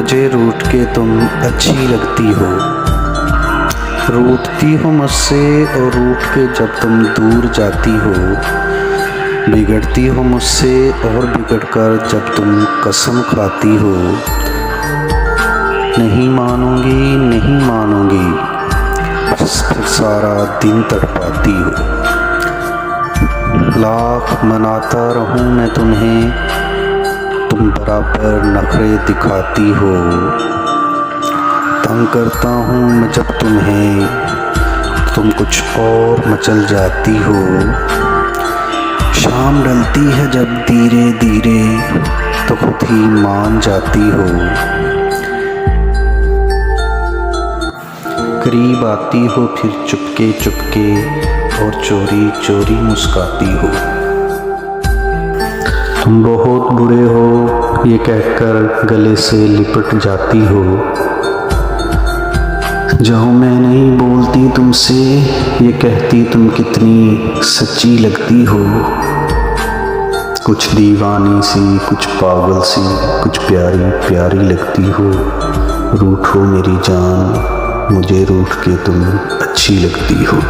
मुझे रूठ के तुम अच्छी लगती हो। रूठती हो मुझसे और रूठ के जब तुम दूर जाती हो। बिगड़ती हो मुझसे और बिगड़कर जब तुम कसम खाती हो। नहीं मानूंगी नहीं मानूंगी, फिर सारा दिन तड़पाती हो। लाख मनाता रहूं मैं तुम्हें, तुम बराबर नखरे दिखाती हो। तंग करता हूँ मैं जब तुम्हें, तुम कुछ और मचल जाती हो। शाम ढलती है जब धीरे धीरे, तो खुद ही मान जाती हो। करीब आती हो फिर चुपके चुपके, और चोरी चोरी मुस्काती हो। तुम बहुत बुरे हो ये कहकर गले से लिपट जाती हो। जाओ मैं नहीं बोलती तुमसे, ये कहती तुम कितनी सच्ची लगती हो। कुछ दीवानी सी, कुछ पागल सी, कुछ प्यारी प्यारी लगती हो। रूठो मेरी जान, मुझे रूठ के तुम अच्छी लगती हो।